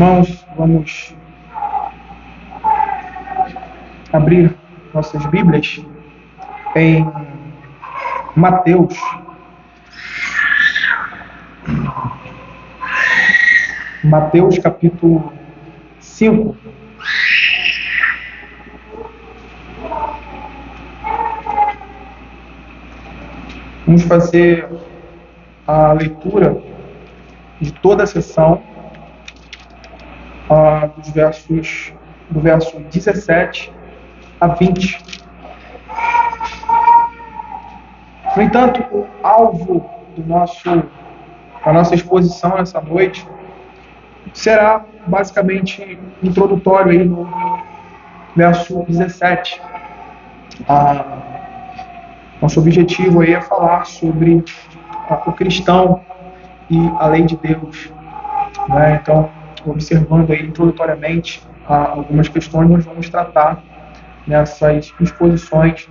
Irmãos, vamos abrir nossas Bíblias em Mateus. Mateus capítulo 5. Vamos fazer a leitura de toda a sessão do verso 17 a 20. No entanto, o alvo da nossa exposição nessa noite será basicamente introdutório aí no verso 17. Nosso objetivo aí é falar sobre o cristão e a lei de Deus, né? Então, observando aí introdutoriamente algumas questões, nós vamos tratar nessas exposições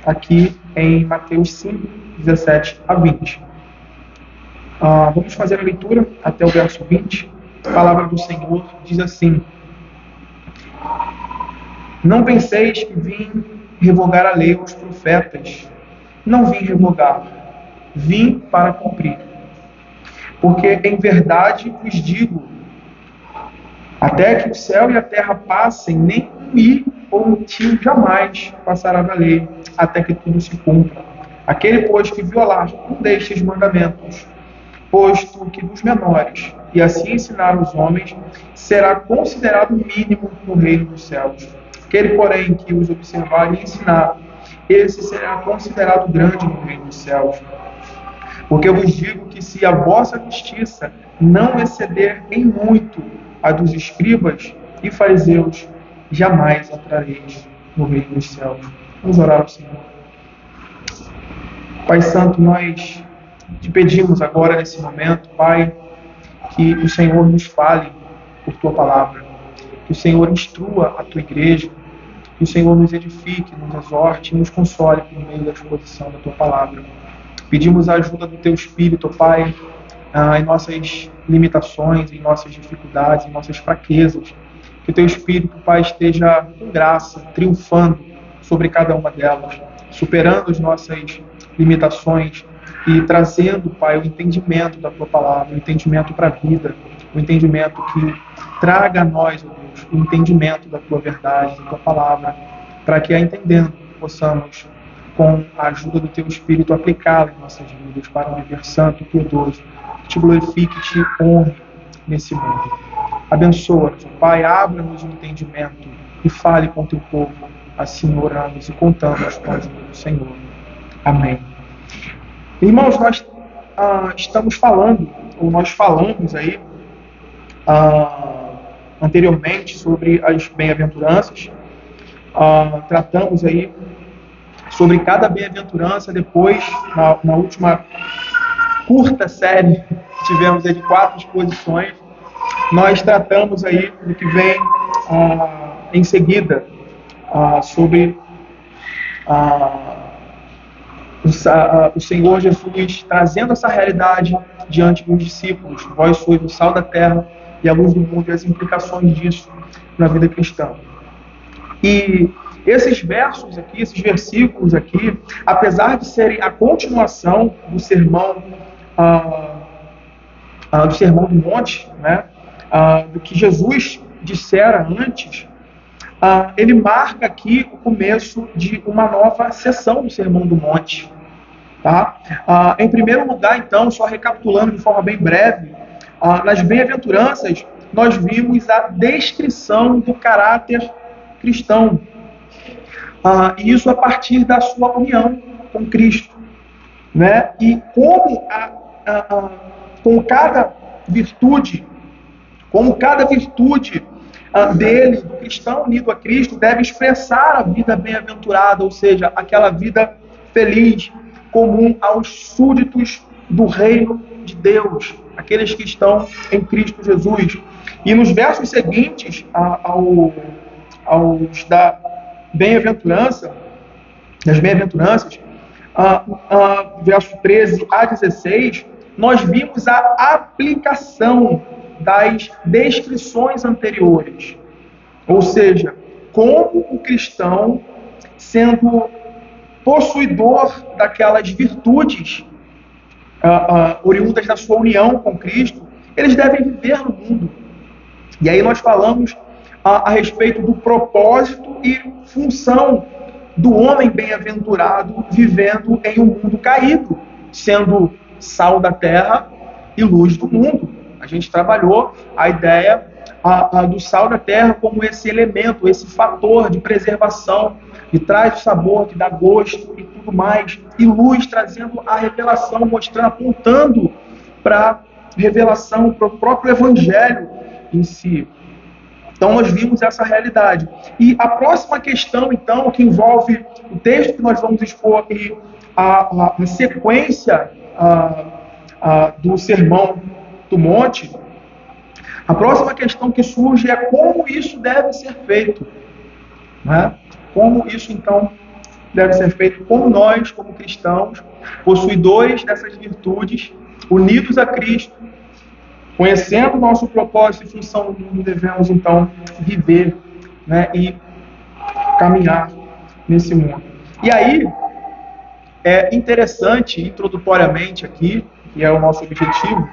aqui em Mateus 5, 17 a 20. Vamos fazer a leitura até o verso 20. A palavra do Senhor diz assim: Não penseis que vim revogar a lei aos profetas. Não vim revogar, vim para cumprir. Porque em verdade vos digo, até que o céu e a terra passem, nem um i ou um tio jamais passará da lei, até que tudo se cumpra. Aquele, pois, que violar um destes mandamentos, posto que dos menores, e assim ensinar os homens, será considerado mínimo no reino dos céus. Aquele, porém, que os observar e ensinar, esse será considerado grande no reino dos céus. Porque eu vos digo que se a vossa justiça não exceder em muito a dos escribas e fariseus, jamais entrareis no reino dos céus. Vamos orar ao Senhor. Pai Santo, nós te pedimos agora nesse momento, Pai, que o Senhor nos fale por tua palavra, que o Senhor instrua a tua igreja, que o Senhor nos edifique, nos exorte e nos console por meio da exposição da tua palavra. Pedimos a ajuda do teu Espírito, Pai, em nossas limitações, em nossas dificuldades, em nossas fraquezas. Que o teu Espírito, Pai, esteja com graça, triunfando sobre cada uma delas, superando as nossas limitações e trazendo, Pai, o entendimento da tua palavra, o entendimento para a vida, o entendimento que traga a nós, ó Deus, o entendimento da tua verdade, da tua palavra, para que, a entendendo, possamos, com a ajuda do teu Espírito, aplicá-la em nossas vidas para um viver santo e piedoso, que te glorifique e te honre nesse mundo. Abençoa-nos, Pai, abra-nos o entendimento e fale com o teu povo. Assim oramos e contamos com a ajuda do Senhor. Amém. Irmãos, nós estamos falando, ou nós falamos aí anteriormente sobre as bem-aventuranças. Tratamos aí sobre cada bem-aventurança. Depois, na última curta série que tivemos aí de 4 exposições, nós tratamos aí do que vem em seguida, sobre o Senhor Jesus trazendo essa realidade diante dos discípulos. Vós sois o sal da terra e a luz do mundo, e as implicações disso na vida cristã. E esses versos aqui, esses versículos aqui, apesar de serem a continuação do sermão do monte, né, do que Jesus dissera antes, ele marca aqui o começo de uma nova sessão do Sermão do Monte. Tá? Em primeiro lugar, então, só recapitulando de forma bem breve, nas bem-aventuranças, nós vimos a descrição do caráter cristão. E isso a partir da sua união com Cristo. Né? E como cada virtude dele, do cristão unido a Cristo, deve expressar a vida bem-aventurada, ou seja, aquela vida feliz, comum aos súditos do reino de Deus, aqueles que estão em Cristo Jesus. E nos versos seguintes aos das bem-aventuranças, verso 13 a 16, nós vimos a aplicação das descrições anteriores. Ou seja, como o cristão, sendo possuidor daquelas virtudes oriundas da sua união com Cristo, eles devem viver no mundo. E aí nós falamos a respeito do propósito e função do homem bem-aventurado vivendo em um mundo caído, sendo sal da terra e luz do mundo. A gente trabalhou a ideia do sal da terra como esse elemento, esse fator de preservação, que traz o sabor, que dá gosto e tudo mais. E luz trazendo a revelação, mostrando, apontando para a revelação, para o próprio evangelho em si. Então nós vimos essa realidade. E a próxima questão, então, que envolve o texto que nós vamos expor e a sequência do Sermão do Monte, a próxima questão que surge é como isso deve ser feito. Né? Como isso, então, deve ser feito, como nós, como cristãos, possuidores dessas virtudes, unidos a Cristo, conhecendo o nosso propósito e função no mundo, devemos, então, viver, né, e caminhar nesse mundo. E aí, é interessante, introdutoriamente aqui, que é o nosso objetivo,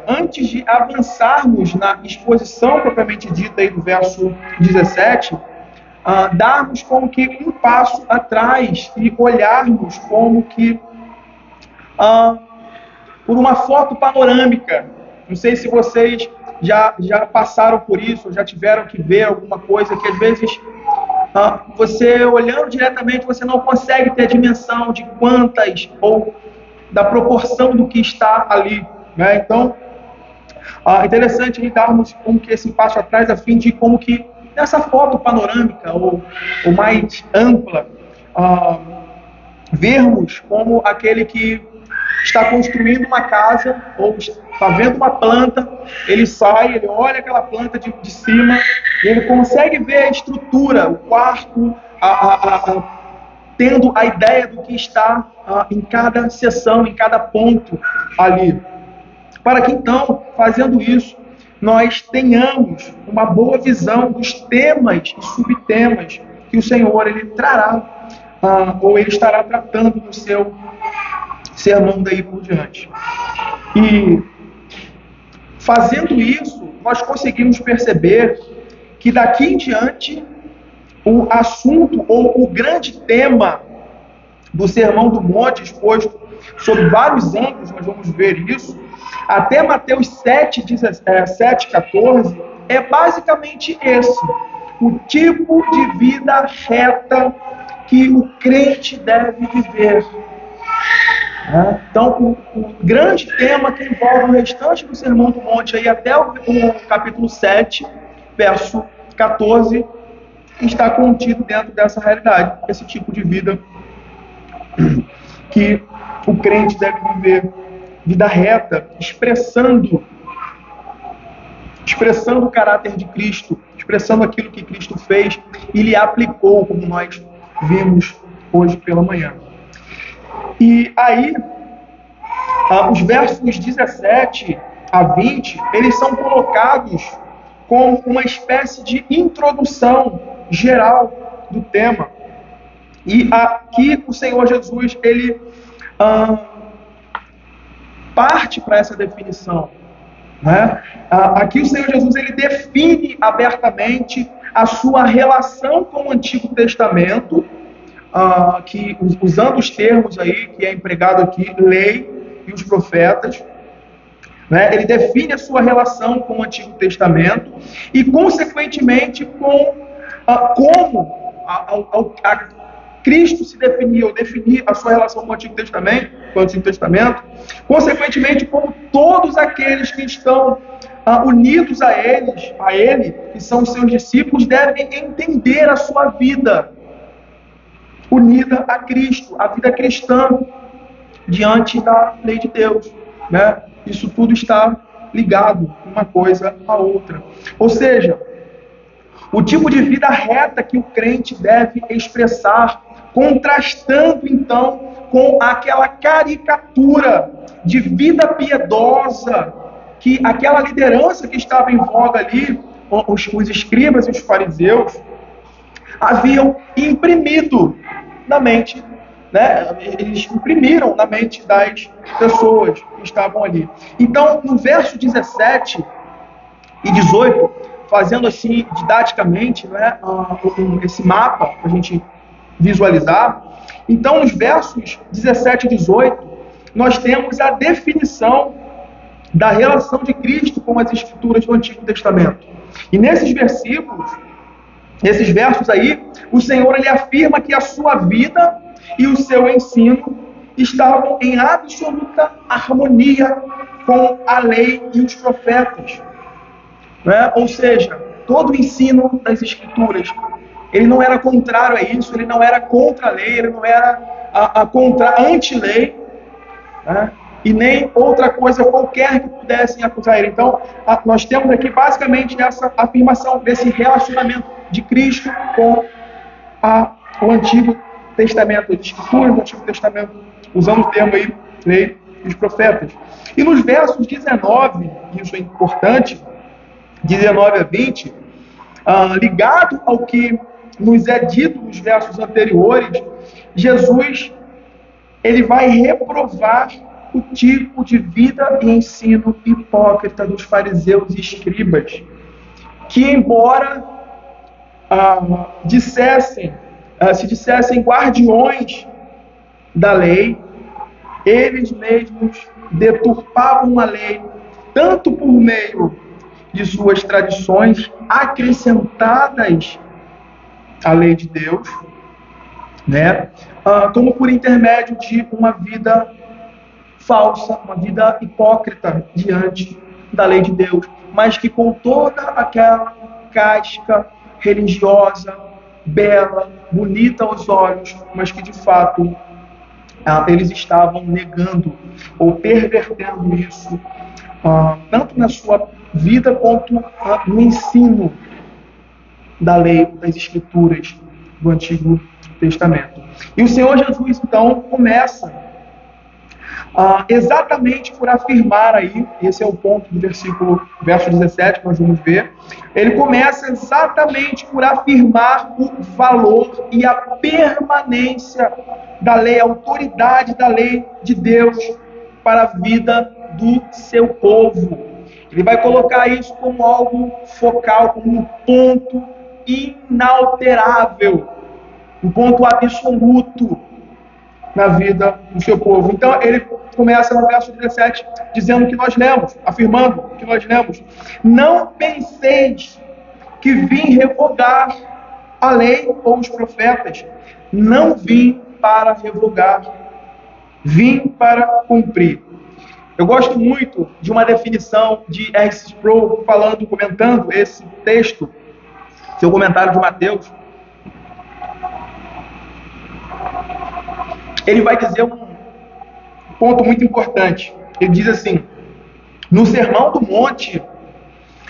antes de avançarmos na exposição propriamente dita aí do verso 17, darmos como que um passo atrás e olharmos como que por uma foto panorâmica. Não sei se vocês já passaram por isso, já tiveram que ver alguma coisa que às vezes você olhando diretamente você não consegue ter a dimensão de quantas ou da proporção do que está ali. Né? Então, é interessante darmos como que esse passo atrás a fim de como que nessa foto panorâmica ou mais ampla vermos como aquele que está construindo uma casa ou está vendo uma planta, ele sai, ele olha aquela planta de cima e ele consegue ver a estrutura, o quarto, tendo a ideia do que está em cada seção, em cada ponto ali. Para que então, fazendo isso, nós tenhamos uma boa visão dos temas e subtemas que o Senhor ele trará, ou ele estará tratando no seu sermão daí por diante. E fazendo isso, nós conseguimos perceber que daqui em diante o assunto ou o grande tema do Sermão do Monte, exposto sob vários ângulos, nós vamos ver isso, até Mateus 7,14, é basicamente esse: o tipo de vida reta que o crente deve viver. Então, o grande tema que envolve o restante do Sermão do Monte, aí até o capítulo 7, verso 14, está contido dentro dessa realidade, esse tipo de vida que o crente deve viver, vida reta, expressando o caráter de Cristo, expressando aquilo que Cristo fez e lhe aplicou, como nós vimos hoje pela manhã. E aí, os versos 17 a 20, eles são colocados como uma espécie de introdução geral do tema. E aqui o Senhor Jesus, ele parte para essa definição. Né? Aqui o Senhor Jesus, ele define abertamente a sua relação com o Antigo Testamento, que, usando os termos aí que é empregado aqui, lei e os profetas, né? Ele define a sua relação com o Antigo Testamento e, consequentemente, com como Cristo se definiu, ou definir a sua relação com o Antigo Testamento, consequentemente, como todos aqueles que estão unidos a Ele, que são seus discípulos, devem entender a sua vida unida a Cristo, a vida cristã, diante da lei de Deus. Né? Isso tudo está ligado uma coisa à outra. Ou seja, o tipo de vida reta que o crente deve expressar, contrastando então com aquela caricatura de vida piedosa que aquela liderança que estava em voga ali, os escribas e os fariseus, haviam imprimido na mente, né? Eles imprimiram na mente das pessoas que estavam ali. Então, no verso 17 e 18, fazendo assim didaticamente, né, esse mapa para a gente visualizar. Então, nos versos 17 e 18, nós temos a definição da relação de Cristo com as Escrituras do Antigo Testamento. E nesses versículos, nesses versos aí, o Senhor ele afirma que a sua vida e o seu ensino estavam em absoluta harmonia com a lei e os profetas. Né? Ou seja, todo o ensino das Escrituras, ele não era contrário a isso, ele não era contra a lei, ele não era a anti-lei, né? E nem outra coisa qualquer que pudessem acusar ele. Então, nós temos aqui basicamente essa afirmação desse relacionamento de Cristo com o Antigo Testamento, as Escrituras do Antigo Testamento, usando o termo aí, lei e os profetas. E nos versos 19, isso é importante, 19 a 20, ligado ao que nos é dito nos versos anteriores, Jesus ele vai reprovar o tipo de vida e ensino hipócrita dos fariseus e escribas, que embora se dissessem guardiões da lei, eles mesmos deturpavam a lei, tanto por meio de suas tradições acrescentadas à lei de Deus, né? Como por intermédio de uma vida falsa, uma vida hipócrita diante da lei de Deus, mas que com toda aquela casca religiosa, bela, bonita aos olhos, mas que de fato eles estavam negando ou pervertendo isso, tanto na sua vida quanto no ensino da lei, das Escrituras do Antigo Testamento. E o Senhor Jesus, então, começa exatamente por afirmar aí, esse é o ponto do verso 17 que nós vamos ver, ele começa exatamente por afirmar o valor e a permanência da lei, a autoridade da lei de Deus para a vida do seu povo. Ele vai colocar isso como algo focal, como um ponto inalterável, um ponto absoluto na vida do seu povo. Então, ele começa no verso 17, dizendo que nós lemos, afirmando que nós lemos: não penseis que vim revogar a lei ou os profetas. Não vim para revogar, vim para cumprir. Eu gosto muito de uma definição de R.C. Sproul comentando esse texto, seu comentário de Mateus. Ele vai dizer um ponto muito importante. Ele diz assim: no Sermão do Monte,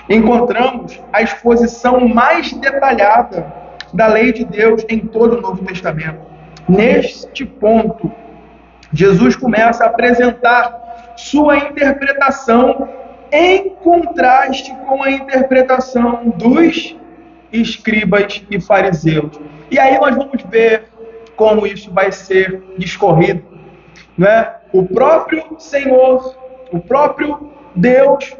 encontramos a exposição mais detalhada da lei de Deus em todo o Novo Testamento. Neste ponto, Jesus começa a apresentar sua interpretação em contraste com a interpretação dos escribas e fariseus. E aí nós vamos ver como isso vai ser discorrido, né? O próprio Senhor, o próprio Deus,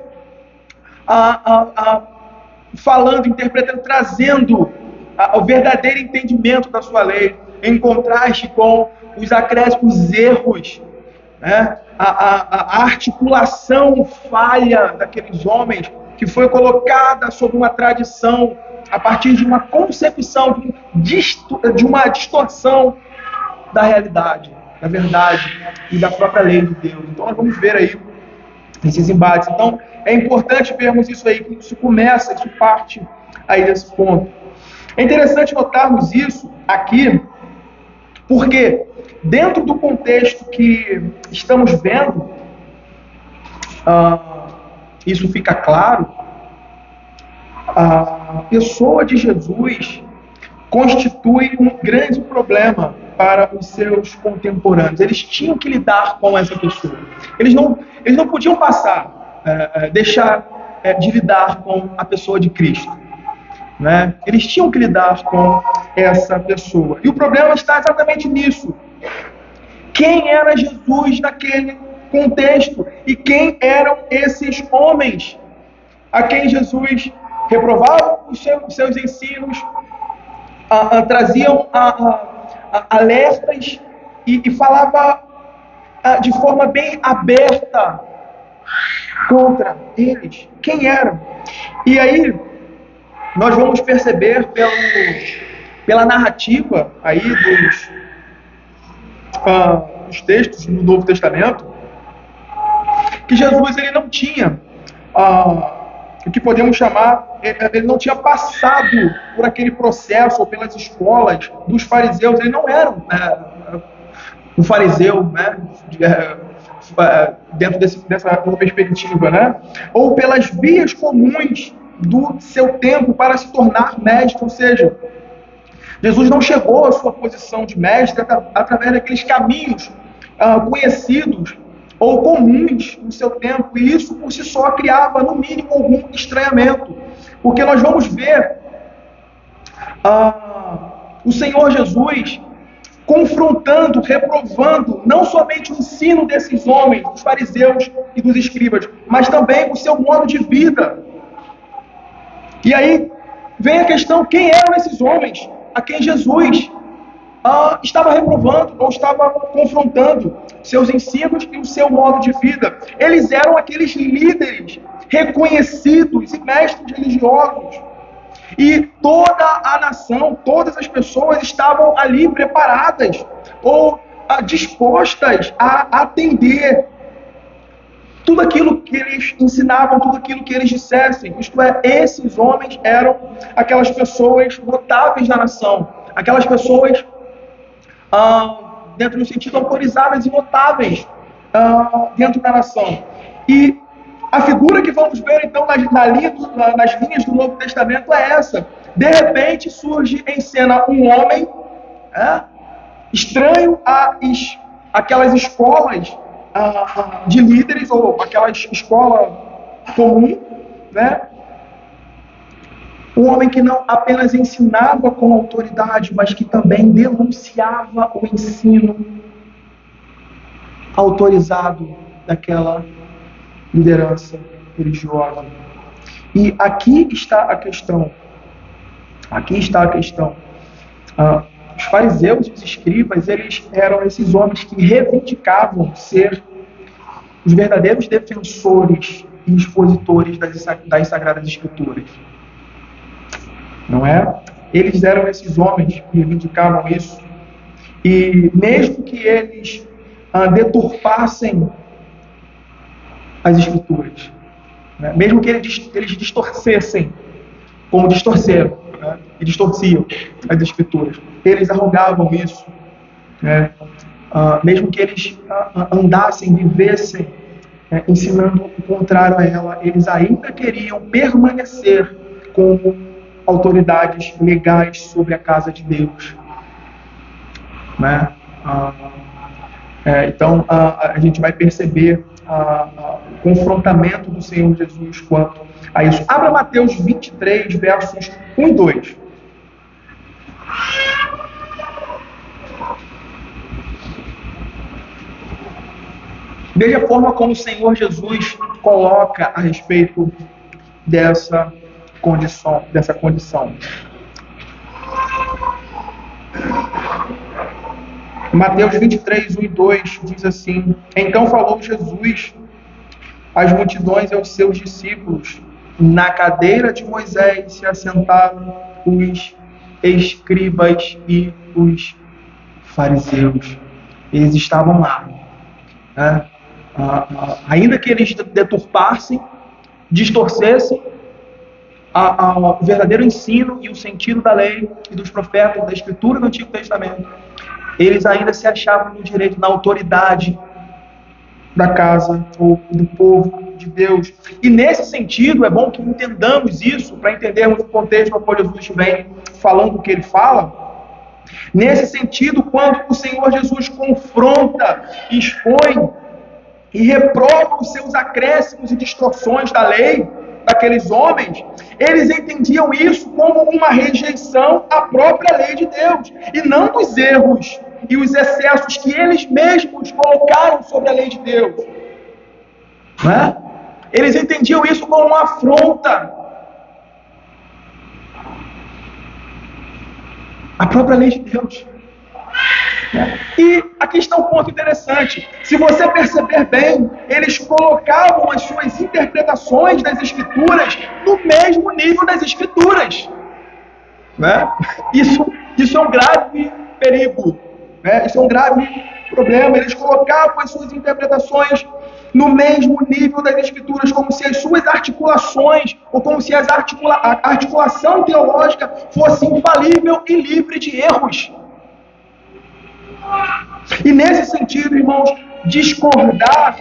falando, interpretando, trazendo o verdadeiro entendimento da sua lei, em contraste com os acréscimos, os erros, né? A articulação falha daqueles homens, que foi colocada sob uma tradição, a partir de uma concepção, de uma distorção da realidade, da verdade e da própria lei de Deus. Então nós vamos ver aí esses embates. Então é importante vermos isso aí, que isso começa, isso parte aí desse ponto. É interessante notarmos isso aqui, porque dentro do contexto que estamos vendo, isso fica claro. A pessoa de Jesus constitui um grande problema para os seus contemporâneos. Eles tinham que lidar com essa pessoa. Eles não podiam passar deixar de lidar com a pessoa de Cristo. Né? Eles tinham que lidar com essa pessoa. E o problema está exatamente nisso. Quem era Jesus naquele contexto? E quem eram esses homens a quem Jesus reprovava os seus ensinos, traziam alertas e falava de forma bem aberta contra eles? Quem eram? E aí nós vamos perceber pela narrativa aí dos textos do Novo Testamento que Jesus ele não tinha o que podemos chamar, ele não tinha passado por aquele processo ou pelas escolas dos fariseus. Ele não era um fariseu, né, dentro dessa perspectiva, né, ou pelas vias comuns do seu tempo para se tornar mestre. Ou seja, Jesus não chegou à sua posição de mestre através daqueles caminhos conhecidos ou comuns no seu tempo, e isso por si só criava, no mínimo, algum estranhamento, porque nós vamos ver o Senhor Jesus confrontando, reprovando, não somente o ensino desses homens, dos fariseus e dos escribas, mas também o seu modo de vida. E aí vem a questão: quem eram esses homens a quem Jesus estava reprovando ou estava confrontando seus ensinos e o seu modo de vida? Eles eram aqueles líderes reconhecidos e mestres religiosos. E toda a nação, todas as pessoas estavam ali preparadas ou dispostas a atender tudo aquilo que eles ensinavam, tudo aquilo que eles dissessem. Isto é, esses homens eram aquelas pessoas notáveis da nação, aquelas pessoas dentro do sentido autorizadas e notáveis dentro da nação. E a figura que vamos ver então nas linhas do Novo Testamento é essa. De repente surge em cena um homem estranho àquelas escolas de líderes, ou aquela escola comum, né? Um homem que não apenas ensinava com autoridade, mas que também denunciava o ensino autorizado daquela liderança religiosa. E aqui está a questão. Aqui está a questão. Os fariseus e os escribas, eles eram esses homens que reivindicavam ser os verdadeiros defensores e expositores das Sagradas Escrituras. Não é? Eles eram esses homens que reivindicavam isso. E mesmo que eles deturpassem as Escrituras, né? Mesmo que eles distorcessem, como distorceram, né? E distorciam as Escrituras, eles arrogavam isso, né? Mesmo que eles andassem, vivessem ensinando o contrário a ela, eles ainda queriam permanecer como autoridades legais sobre a casa de Deus, né? Então a gente vai perceber o confrontamento do Senhor Jesus quanto a isso. Abra Mateus 23, versos 1 e 2. Veja a forma como o Senhor Jesus coloca a respeito dessa condição. Mateus 23, 1 e 2 diz assim: Então falou Jesus às multidões e aos seus discípulos: Na cadeira de Moisés se assentaram os escribas e os fariseus. Eles estavam lá, né? Ainda que eles deturpassem, distorcessem o verdadeiro ensino e o sentido da lei e dos profetas, da Escritura do Antigo Testamento, eles ainda se achavam no direito, na autoridade da casa ou do povo de Deus. E nesse sentido, é bom que entendamos isso, para entendermos o contexto no qual Jesus vem falando o que ele fala. Nesse sentido, quando o Senhor Jesus confronta, expõe e reprovam os seus acréscimos e distorções da lei, daqueles homens, eles entendiam isso como uma rejeição à própria lei de Deus, e não os erros e os excessos que eles mesmos colocaram sobre a lei de Deus. Não é? Eles entendiam isso como uma afronta à própria lei de Deus. E aqui está um ponto interessante. Se você perceber bem, eles colocavam as suas interpretações das Escrituras no mesmo nível das Escrituras. Né? Isso é um grave perigo. Né? Isso é um grave problema. Eles colocavam as suas interpretações no mesmo nível das Escrituras, como se as suas articulações, ou como se a articulação teológica fosse infalível e livre de erros. E nesse sentido, irmãos, discordar,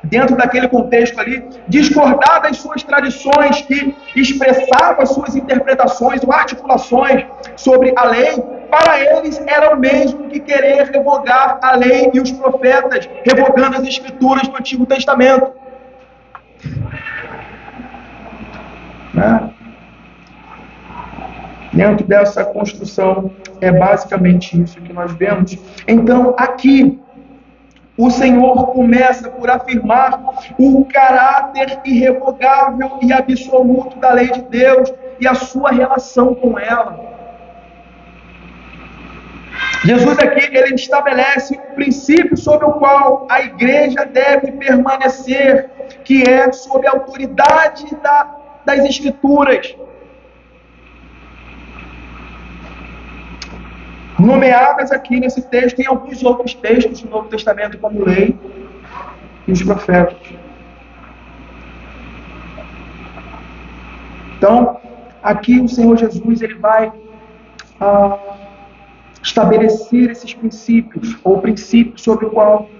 dentro daquele contexto ali, discordar das suas tradições que expressavam as suas interpretações ou articulações sobre a lei, para eles era o mesmo que querer revogar a lei e os profetas, revogando as escrituras do Antigo Testamento. Dentro dessa construção, é basicamente isso que nós vemos. Então, aqui, o Senhor começa por afirmar o caráter irrevogável e absoluto da lei de Deus e a sua relação com ela. Jesus aqui, ele estabelece um princípio sobre o qual a igreja deve permanecer, que é sob a autoridade das Escrituras. Nomeadas aqui nesse texto, em alguns outros textos do Novo Testamento, como lei e os profetas. Então, aqui o Senhor Jesus, ele vai estabelecer esses princípios, ou princípios sobre o qual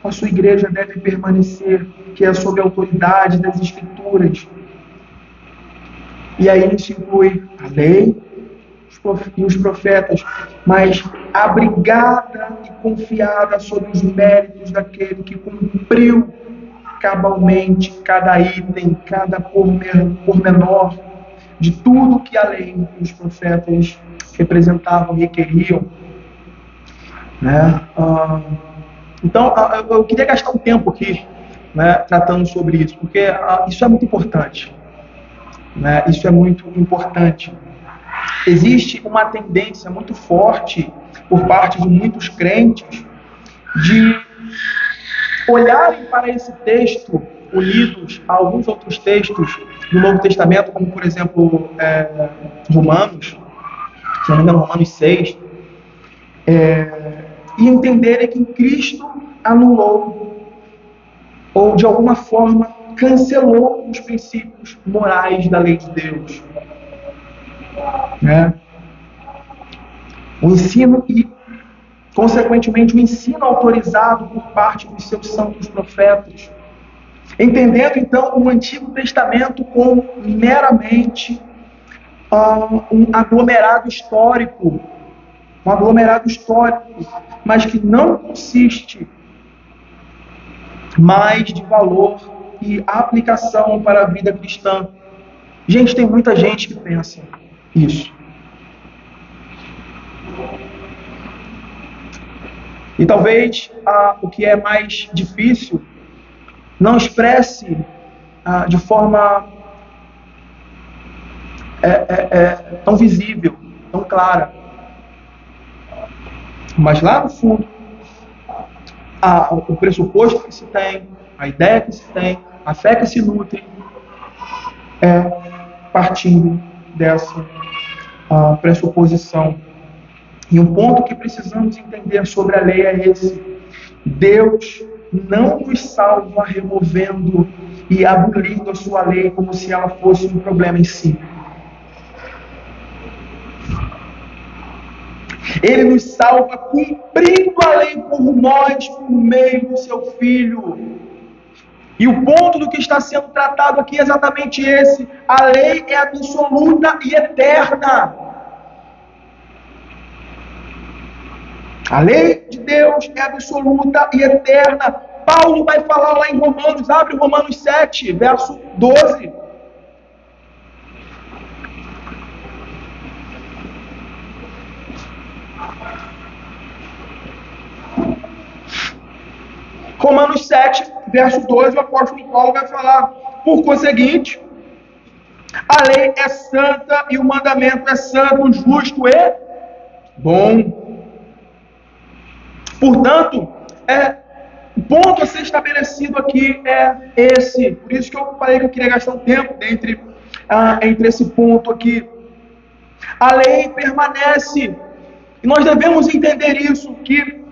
a sua igreja deve permanecer, que é sob a autoridade das Escrituras. E aí isso inclui a lei e os profetas, mas abrigada e confiada sobre os méritos daquele que cumpriu cabalmente cada item, cada pormenor de tudo que a lei e os profetas representavam e requeriam. Né? Então, eu queria gastar um tempo aqui, né, tratando sobre isso, porque isso é muito importante. Né? Isso é muito importante. Existe uma tendência muito forte por parte de muitos crentes de olharem para esse texto unidos a alguns outros textos do Novo Testamento, como por exemplo Romanos, se não me engano, Romanos 6, e entenderem que Cristo anulou ou de alguma forma cancelou os princípios morais da lei de Deus. Né? O ensino e, consequentemente, o ensino autorizado por parte dos seus santos profetas, entendendo então o Antigo Testamento como meramente um aglomerado histórico, mas que não consiste mais de valor e aplicação para a vida cristã. Gente, tem muita gente que pensa isso. E talvez o que é mais difícil não expresse de forma tão visível, tão clara. Mas lá no fundo, o pressuposto que se tem, a ideia que se tem, a fé que se nutre, é partindo dessa pressuposição. E um ponto que precisamos entender sobre a lei é esse: Deus não nos salva removendo e abolindo a sua lei como se ela fosse um problema em si. Ele nos salva cumprindo a lei por nós, por meio do seu Filho. E o ponto do que está sendo tratado aqui é exatamente esse: a lei é absoluta e eterna. A lei de Deus é absoluta e eterna Paulo vai falar lá em Romanos, abre Romanos 7, verso 12. Romanos 7, verso 12, o apóstolo Paulo vai falar: por conseguinte, a lei é santa e o mandamento é santo, justo e bom. Portanto, o ponto a ser estabelecido aqui é esse. Por isso que eu falei que eu queria gastar um tempo entre esse ponto aqui. A lei permanece. E nós devemos entender isso, que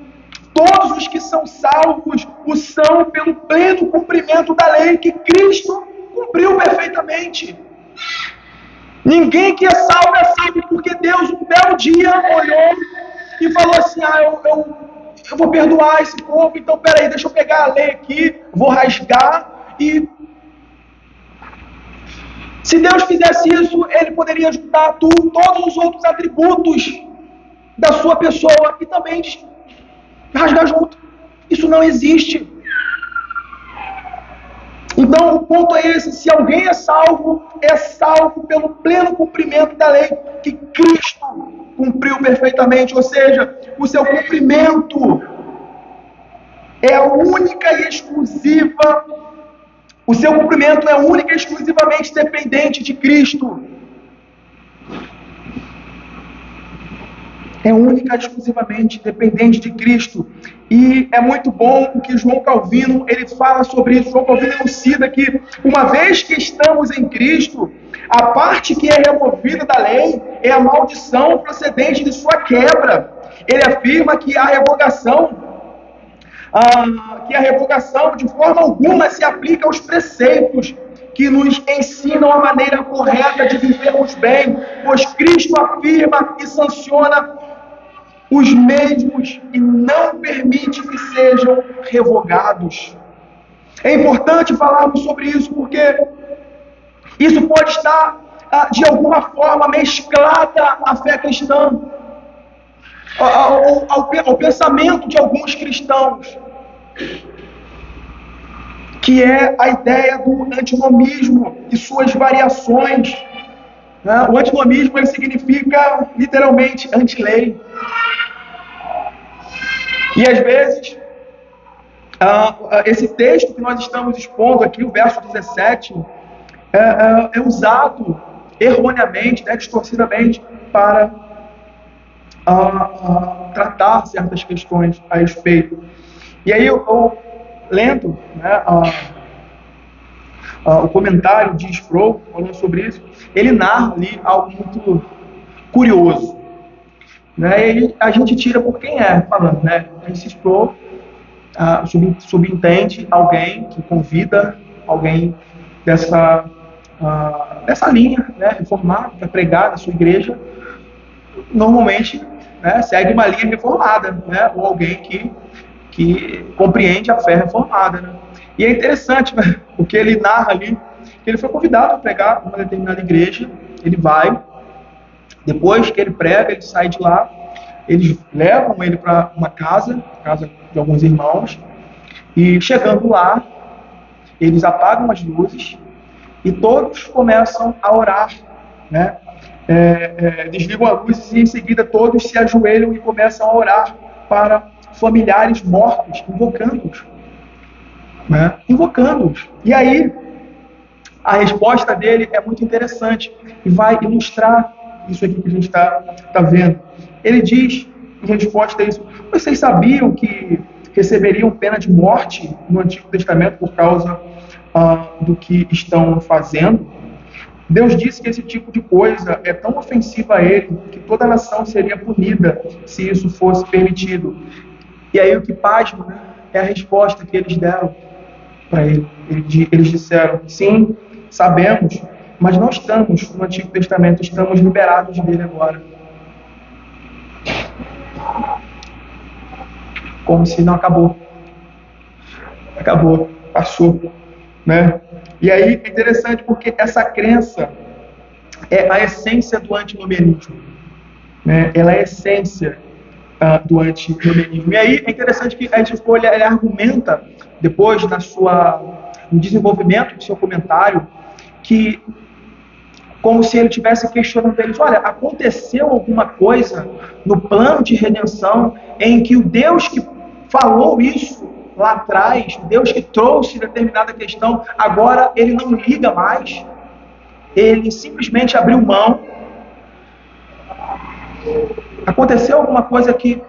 todos os que são salvos o são pelo pleno cumprimento da lei que Cristo cumpriu perfeitamente. Ninguém que é salvo porque Deus um belo dia olhou e falou assim: eu vou perdoar esse povo, então peraí, deixa eu pegar a lei aqui, vou rasgar. E se Deus fizesse isso, Ele poderia juntar todos os outros atributos da sua pessoa e também rasgar junto. Isso não existe. Então o ponto é esse: se alguém é salvo pelo pleno cumprimento da lei que Cristo cumpriu perfeitamente, ou seja, o seu cumprimento é única e exclusiva, o seu cumprimento é única e exclusivamente dependente de Cristo. É única e exclusivamente dependente de Cristo. E é muito bom o que João Calvino ele fala sobre isso. João Calvino elucida que, uma vez que estamos em Cristo, a parte que é removida da lei é a maldição procedente de sua quebra. Ele afirma que a revogação de forma alguma se aplica aos preceitos que nos ensinam a maneira correta de vivermos bem, pois Cristo afirma e sanciona os mesmos e não permite que sejam revogados. É importante falarmos sobre isso porque isso pode estar de alguma forma mesclada à fé cristã, ao pensamento de alguns cristãos, que é a ideia do antinomismo e suas variações. O antinomismo ele significa literalmente anti-lei. E às vezes, esse texto que nós estamos expondo aqui, o verso 17, é usado erroneamente, distorcidamente, para tratar certas questões a respeito. E aí, eu lendo o comentário de Sproul, falando sobre isso, ele narra ali algo muito curioso. E a gente tira por quem é falando, Esse Sproul subentende alguém que convida alguém dessa linha, reformada, para pregar na sua igreja, normalmente segue uma linha reformada, ou alguém que compreende a fé reformada. E é interessante, porque ele narra ali que ele foi convidado a pregar numa determinada igreja, ele vai, depois que ele prega, ele sai de lá, eles levam ele para uma casa de alguns irmãos, e chegando lá, eles apagam as luzes e todos começam a orar, desligam a luz e em seguida todos se ajoelham e começam a orar para familiares mortos, invocando-os. E aí, a resposta dele é muito interessante e vai ilustrar isso aqui que a gente está vendo. Ele diz, em resposta a isso: vocês sabiam que receberiam pena de morte no Antigo Testamento por causa do que estão fazendo? Deus disse que esse tipo de coisa é tão ofensiva a ele que toda a nação seria punida se isso fosse permitido. E aí o que pasma é a resposta que eles deram para ele. Eles disseram: sim, sabemos, mas não estamos no Antigo Testamento, estamos liberados dele agora. Como se não acabou. Acabou, passou. E aí é interessante porque essa crença é a essência do antinomianismo. Ela é a essência do antinomianismo. E aí é interessante que a escolha ele argumenta depois no desenvolvimento do seu comentário, que como se ele estivesse questionando eles, olha, aconteceu alguma coisa no plano de redenção em que o Deus que falou isso lá atrás, o Deus que trouxe determinada questão, agora ele não liga mais, ele simplesmente abriu mão. Aconteceu alguma coisa que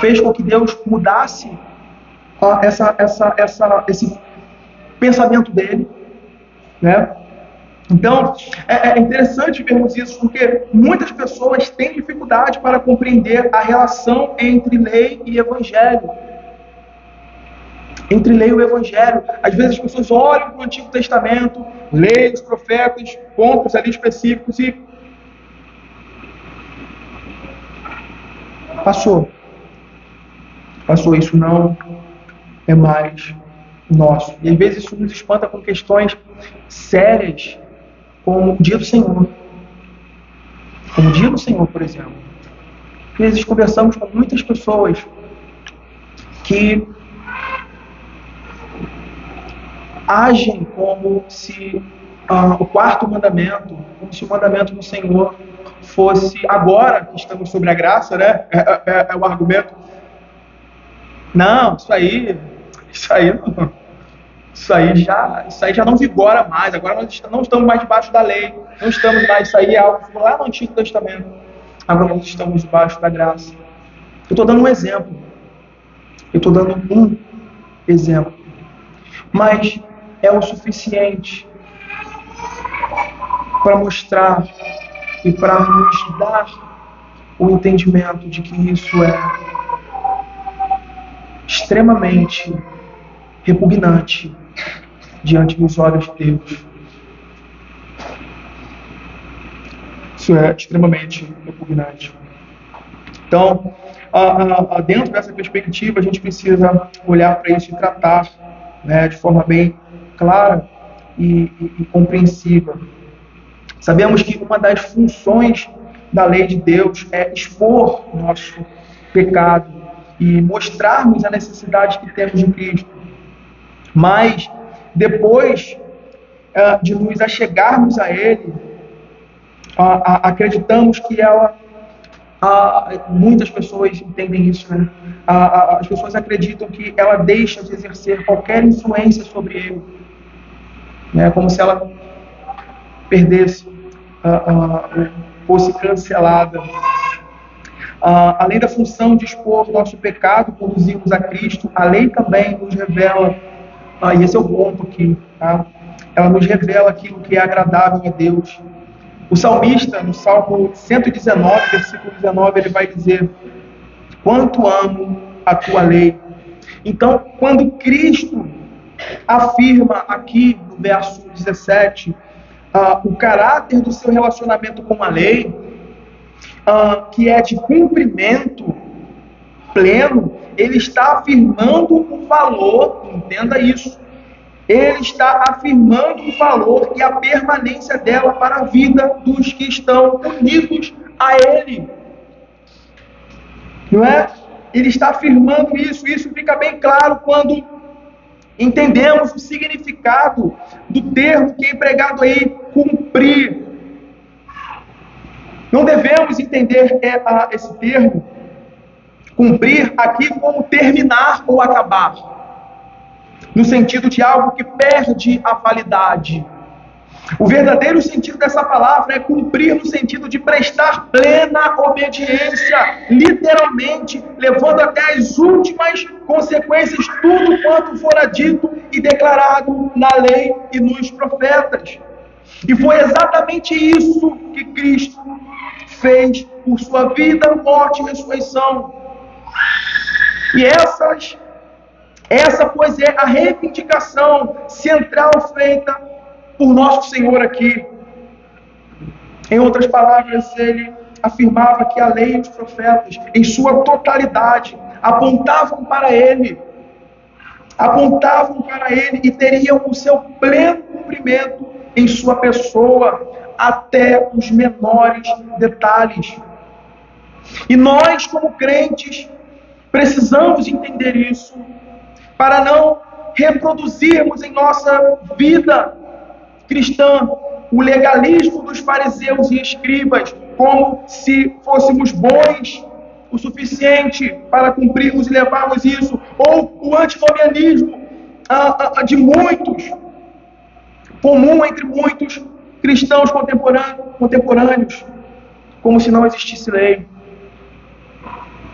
fez com que Deus mudasse esse pensamento dele, né? Então, é interessante vermos isso, porque muitas pessoas têm dificuldade para compreender a relação entre lei e evangelho. Entre lei e o evangelho. Às vezes as pessoas olham para o Antigo Testamento, leem os profetas, pontos ali específicos e passou, isso não é mais nosso. E às vezes isso nos espanta com questões sérias, como o dia do Senhor. Como o dia do Senhor, por exemplo. Às vezes conversamos com muitas pessoas que agem como se o quarto mandamento, como se o mandamento do Senhor fosse, agora que estamos sobre a graça, né? É o argumento. Não, isso aí já não vigora mais. Agora nós não estamos mais debaixo da lei. Não estamos mais. Isso aí é algo que ficou lá no Antigo Testamento. Agora nós estamos debaixo da graça. Eu estou dando um exemplo. Mas é o suficiente para mostrar e para nos dar o entendimento de que isso é extremamente repugnante diante dos olhos de Deus. Isso é extremamente repugnante. Então, dentro dessa perspectiva, a gente precisa olhar para isso e tratar, né, de forma bem clara e compreensiva. Sabemos que uma das funções da lei de Deus é expor nosso pecado e mostrarmos a necessidade que temos de Cristo. Mas, depois de nos achegarmos a Ele, acreditamos que ela... muitas pessoas entendem isso, né? As pessoas acreditam que ela deixa de exercer qualquer influência sobre Ele. Né? Como se ela perdesse, fosse cancelada. Além da função de expor nosso pecado, conduzirmos a Cristo, a lei também nos revela, e esse é o ponto aqui, tá? Ela nos revela aquilo que é agradável a Deus. O salmista, no Salmo 119, versículo 19, ele vai dizer: quanto amo a tua lei. Então, quando Cristo afirma aqui no verso 17, o caráter do seu relacionamento com a lei, que é de cumprimento pleno, ele está afirmando um valor, entenda isso, ele está afirmando o valor e a permanência dela para a vida dos que estão unidos a Ele. Não é? Ele está afirmando isso. Isso fica bem claro quando entendemos o significado do termo que é empregado aí, cumprir. Não devemos entender esse termo, cumprir, aqui como terminar ou acabar, no sentido de algo que perde a validade. O verdadeiro sentido dessa palavra é cumprir no sentido de prestar plena obediência, literalmente, levando até as últimas consequências tudo quanto fora dito e declarado na lei e nos profetas. E foi exatamente isso que Cristo fez por sua vida, morte e ressurreição. E essa, pois, é a reivindicação central feita por nosso Senhor aqui. Em outras palavras, ele afirmava que a lei e os profetas, em sua totalidade, apontavam para ele e teriam o seu pleno cumprimento em sua pessoa, até os menores detalhes. E nós, como crentes, precisamos entender isso, para não reproduzirmos em nossa vida cristã o legalismo dos fariseus e escribas, como se fôssemos bons o suficiente para cumprirmos e levarmos isso, ou o antinomianismo de muitos, comum entre muitos cristãos contemporâneos, como se não existisse lei.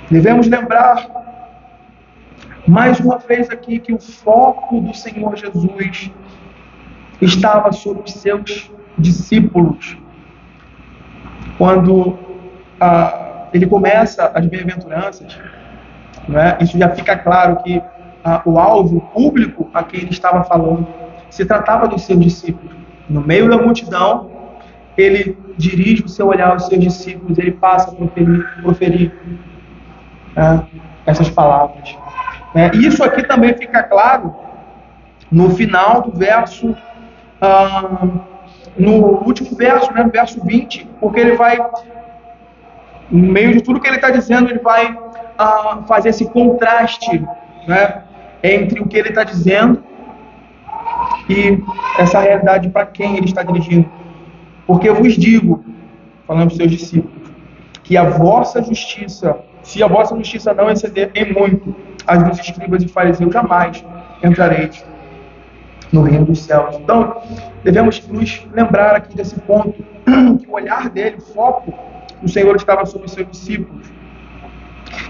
Devemos lembrar mais uma vez aqui que o foco do Senhor Jesus estava sobre os seus discípulos. Quando ele começa as bem-aventuranças, né, isso já fica claro que o alvo público a quem ele estava falando se tratava dos seus discípulos. No meio da multidão, ele dirige o seu olhar aos seus discípulos, ele passa a proferir essas palavras. E isso aqui também fica claro no final do verso, no último verso, né, verso 20, porque ele vai, no meio de tudo que ele está dizendo, ele vai fazer esse contraste, né, entre o que ele está dizendo e essa realidade para quem ele está dirigindo. Porque eu vos digo, falando para os seus discípulos, que a vossa justiça, se a vossa justiça não exceder em muito as dos escribas e fariseus, jamais entrareis no reino dos céus. Então, devemos nos lembrar aqui desse ponto, que o olhar dele, o foco do Senhor estava sobre os seus discípulos,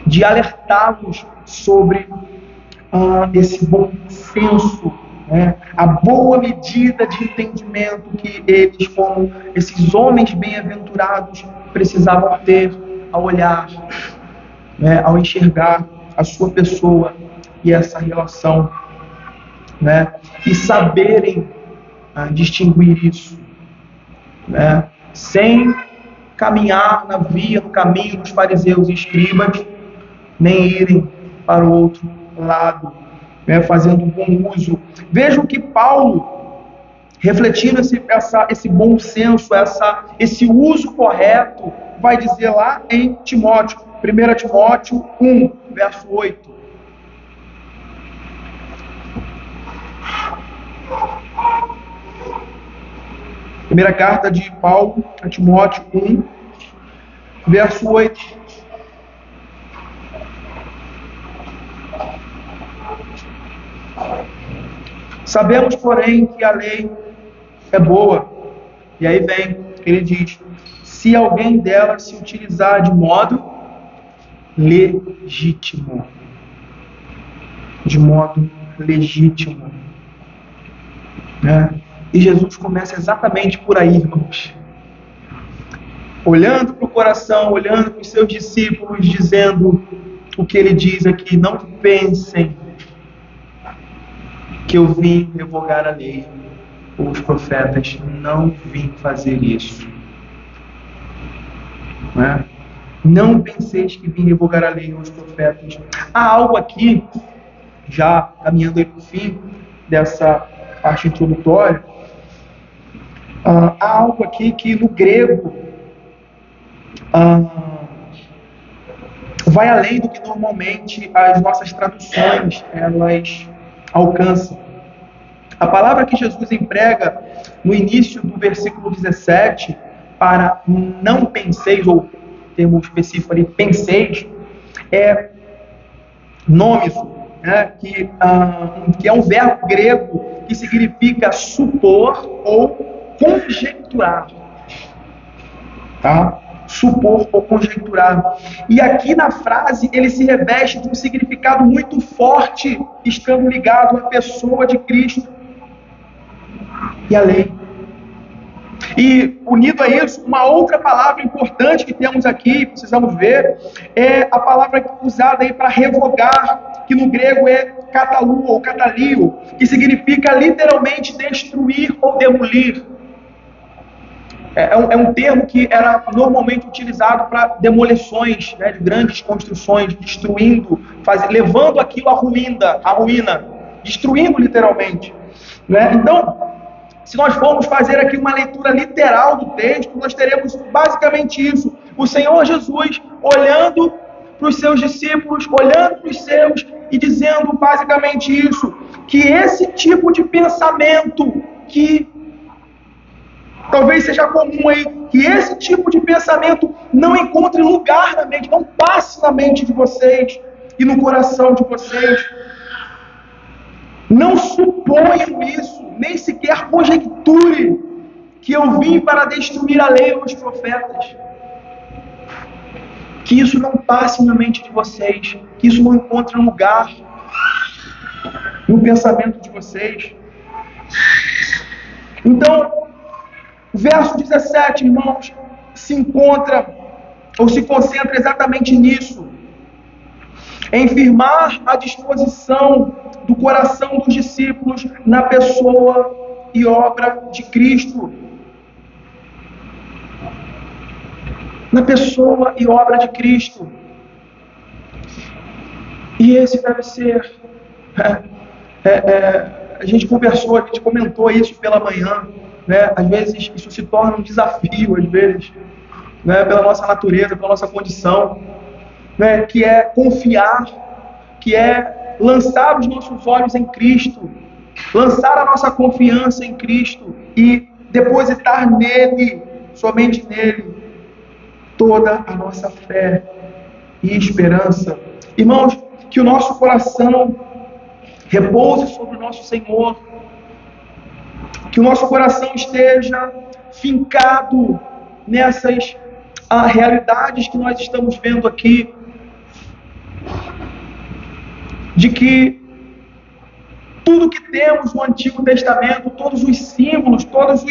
de alertá-los sobre esse bom senso, né? A boa medida de entendimento que eles, como esses homens bem-aventurados, precisavam ter ao olhar, né? Ao enxergar a sua pessoa e essa relação, né? E saberem distinguir isso, né? Sem caminhar no caminho dos fariseus e escribas, nem irem para o outro lado, né? Fazendo um bom uso. Vejam que Paulo, refletindo esse bom senso, esse uso correto, vai dizer lá em Timóteo, 1 Timóteo 1, verso 8. Primeira carta de Paulo a Timóteo 1, verso 8. Sabemos, porém, que a lei é boa. E aí vem, ele diz, se alguém dela se utilizar de modo legítimo. De modo legítimo. Né? E Jesus começa exatamente por aí, irmãos. Olhando para o coração, olhando para os seus discípulos, dizendo o que ele diz aqui. Não pensem que eu vim revogar a lei ou os profetas. Não vim fazer isso. Né? Não penseis que vim revogar a lei ou os profetas. Há algo aqui, já caminhando aí para o fim dessa parte introdutória, há algo aqui que no grego vai além do que normalmente as nossas traduções elas alcançam. A palavra que Jesus emprega no início do versículo 17 para não penseis, ou termo específico ali, penseis, é nômiso, né, que é um verbo grego que significa supor ou conjecturar. Tá? Supor ou conjecturar. E aqui na frase ele se reveste de um significado muito forte, estando ligado à pessoa de Cristo e à lei. E unido a isso, uma outra palavra importante que temos aqui, precisamos ver, é a palavra usada aí para revogar, que no grego é catalu ou catalio, que significa literalmente destruir ou demolir. É um termo que era normalmente utilizado para demolições, né, de grandes construções, destruindo, levando aquilo à ruína, destruindo literalmente. Né? Então, se nós formos fazer aqui uma leitura literal do texto, nós teremos basicamente isso. O Senhor Jesus olhando para os seus discípulos, olhando para os seus e dizendo basicamente isso, que esse tipo de pensamento que talvez seja comum aí, que esse tipo de pensamento não encontre lugar na mente, não passe na mente de vocês e no coração de vocês. Não suponham isso, nem sequer conjecture que eu vim para destruir a lei ou os profetas. Que isso não passe na mente de vocês, que isso não encontre lugar no pensamento de vocês. Então, o verso 17, irmãos, se encontra, ou se concentra exatamente nisso, em firmar a disposição do coração dos discípulos na pessoa e obra de Cristo. Na pessoa e obra de Cristo. E esse deve ser... a gente conversou, a gente comentou isso pela manhã, né? Às vezes isso se torna um desafio, às vezes, né? Pela nossa natureza, pela nossa condição, né? Que é confiar, que é lançar os nossos olhos em Cristo, lançar a nossa confiança em Cristo e depositar nele, somente nele, toda a nossa fé e esperança. Irmãos, que o nosso coração repouse sobre o nosso Senhor, que o nosso coração esteja fincado nessas realidades que nós estamos vendo aqui, de que tudo que temos no Antigo Testamento, todos os símbolos, todos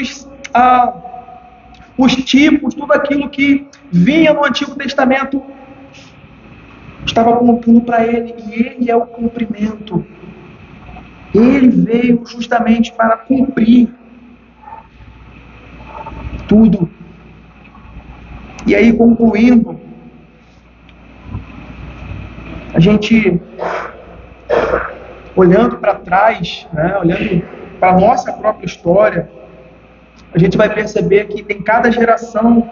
os tipos, tudo aquilo que vinha no Antigo Testamento, estava apontando para Ele, e Ele é o cumprimento. Ele veio justamente para cumprir tudo. E aí, concluindo, a gente, olhando para trás, né, olhando para a nossa própria história, a gente vai perceber que em cada geração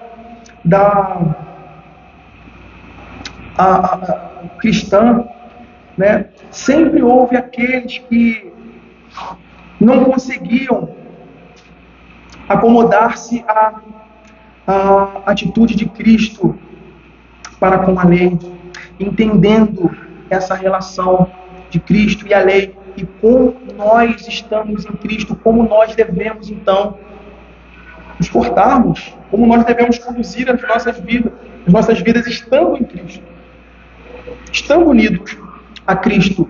cristã, né, sempre houve aqueles que não conseguiam acomodar-se à atitude de Cristo para com a lei, entendendo essa relação de Cristo e a lei, e como nós estamos em Cristo, como nós devemos então nos portarmos, como nós devemos conduzir as nossas vidas estando em Cristo, estando unidos a Cristo.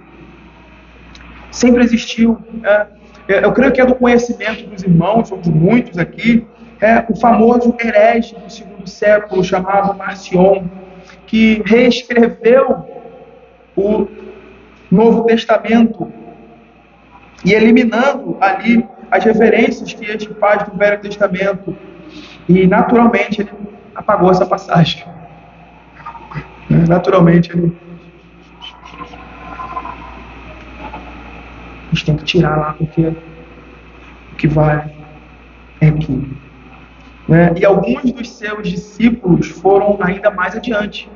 Sempre existiu, eu creio que é do conhecimento dos irmãos, ou de muitos aqui, o famoso herege do segundo século, chamado Marcion, que reescreveu o Novo Testamento e eliminando ali as referências que este faz do Velho Testamento, e naturalmente ele apagou essa passagem. Naturalmente ele... A gente tem que tirar lá, porque o que vale é aquilo. Né? E alguns dos seus discípulos foram ainda mais adiante,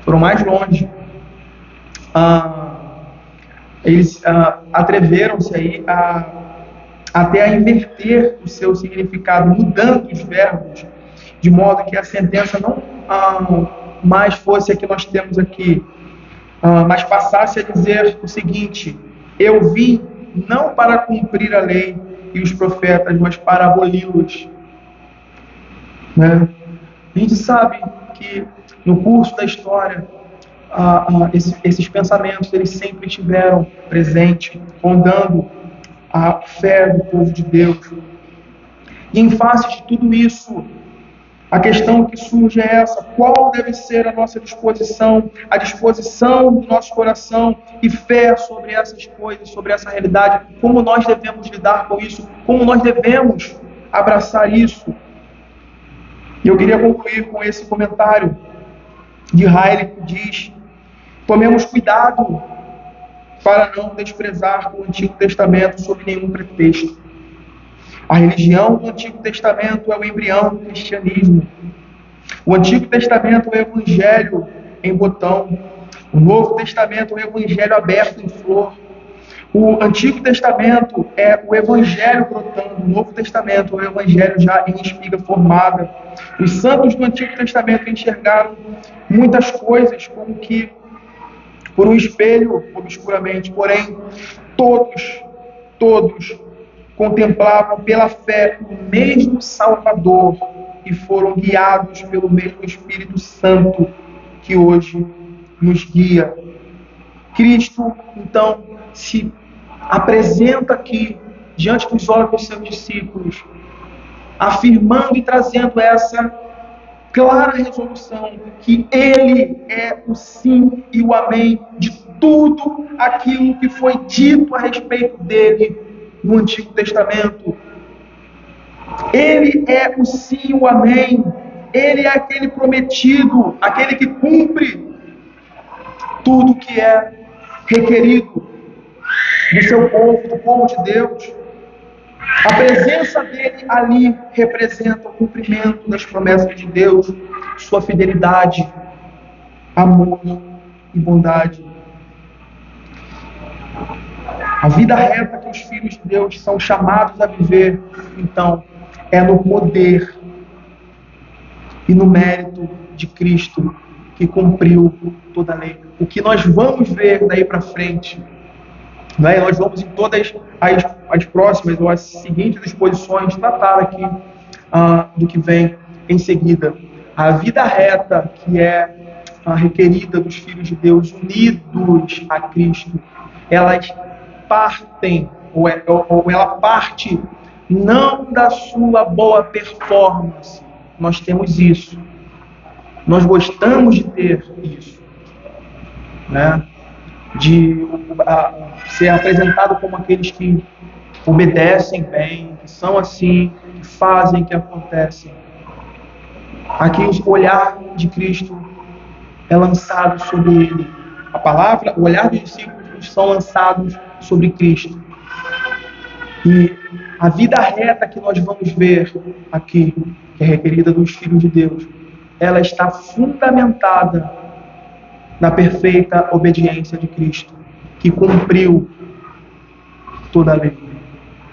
foram mais longe. Eles atreveram-se aí até a inverter o seu significado, mudando os verbos, de modo que a sentença não mais fosse a que nós temos aqui, mas passasse a dizer o seguinte: eu vim não para cumprir a lei e os profetas, mas para aboli-los. Né? A gente sabe que no curso da história, esses pensamentos eles sempre estiveram presentes, rondando a fé do povo de Deus. E em face de tudo isso, a questão que surge é essa: qual deve ser a nossa disposição, a disposição do nosso coração e fé sobre essas coisas, sobre essa realidade, como nós devemos lidar com isso, como nós devemos abraçar isso. E eu queria concluir com esse comentário de Riley, que diz: tomemos cuidado para não desprezar o Antigo Testamento sob nenhum pretexto. A religião do Antigo Testamento é o embrião do cristianismo. O Antigo Testamento é o Evangelho em botão. O Novo Testamento é o Evangelho aberto em flor. O Antigo Testamento é o Evangelho brotando. O Novo Testamento é o Evangelho já em espiga formada. Os santos do Antigo Testamento enxergaram muitas coisas como que por um espelho obscuramente, porém todos contemplavam pela fé o mesmo Salvador e foram guiados pelo mesmo Espírito Santo que hoje nos guia. Cristo, então, se apresenta aqui diante dos olhos dos seus discípulos, afirmando e trazendo essa clara resolução que Ele é o sim e o amém de tudo aquilo que foi dito a respeito dele no Antigo Testamento. Ele é o sim e o amém. Ele é aquele prometido, aquele que cumpre tudo que é requerido do seu povo, do povo de Deus. A presença dele ali representa o cumprimento das promessas de Deus, sua fidelidade, amor e bondade. A vida reta que os filhos de Deus são chamados a viver, então, é no poder e no mérito de Cristo, que cumpriu toda a lei. O que nós vamos ver daí para frente, né? Nós vamos em todas as próximas ou as seguintes exposições tratar aqui do que vem em seguida. A vida reta que é requerida dos filhos de Deus unidos a Cristo, elas partem, ou ela parte não da sua boa performance. Nós temos isso. Nós gostamos de ter isso, né? De ser apresentado como aqueles que obedecem bem, que são assim, que fazem, que acontecem. Aqui o olhar de Cristo é lançado sobre ele. A palavra, o olhar dos discípulos são lançados sobre Cristo. E a vida reta que nós vamos ver aqui, que é requerida dos filhos de Deus, ela está fundamentada na perfeita obediência de Cristo, que cumpriu toda a lei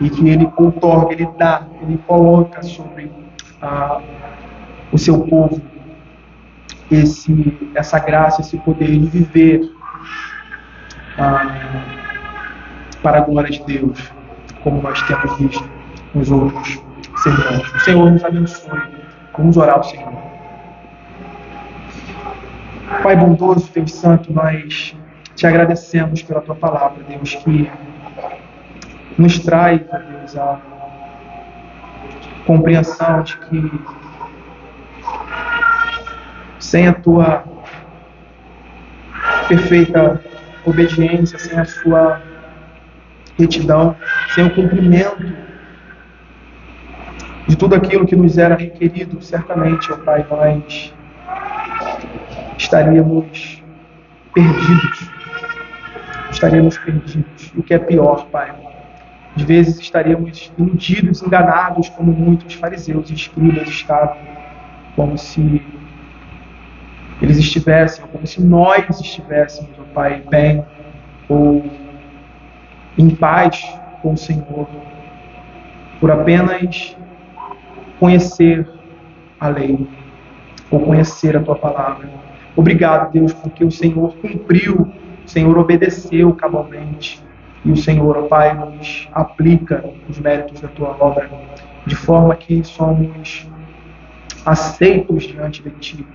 e que ele outorga, ele dá, ele coloca sobre o seu povo essa graça, esse poder de viver para a glória de Deus, como nós temos visto nos outros sermões. O Senhor nos abençoe. Vamos orar ao Senhor. Pai bondoso, Deus santo, nós te agradecemos pela tua palavra, Deus, que nos traz, Deus, a compreensão de que sem a tua perfeita obediência, sem a sua retidão, sem o cumprimento de tudo aquilo que nos era requerido, certamente, ó Pai, nós estaríamos perdidos. E o que é pior, Pai, às vezes estaríamos iludidos, enganados, como muitos fariseus e escribas estavam, como se eles estivessem, como se nós estivéssemos, ó Pai, bem ou em paz com o Senhor, por apenas conhecer a lei, ou conhecer a tua palavra. Obrigado, Deus, porque o Senhor cumpriu, o Senhor obedeceu cabalmente, e o Senhor, ó Pai, nos aplica os méritos da tua obra, de forma que somos aceitos diante de ti.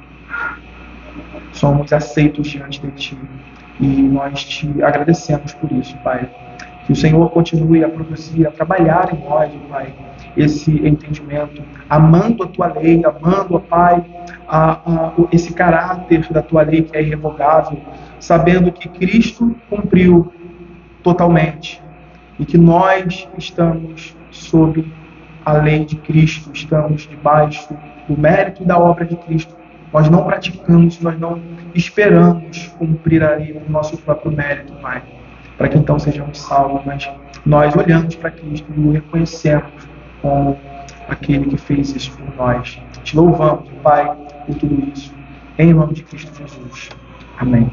Somos aceitos diante de ti. E nós te agradecemos por isso, Pai. Que o Senhor continue a produzir, a trabalhar em nós, Pai, esse entendimento, amando a tua lei, amando, ó Pai, esse caráter da tua lei que é irrevogável, sabendo que Cristo cumpriu totalmente e que nós estamos sob a lei de Cristo, estamos debaixo do mérito e da obra de Cristo. Nós não praticamos, nós não esperamos cumprir a lei do nosso próprio mérito, Pai, para que então sejamos salvos, mas nós olhamos para Cristo e o reconhecemos como aquele que fez isso por nós. Te louvamos, Pai, por tudo isso. Em nome de Cristo Jesus. Amém.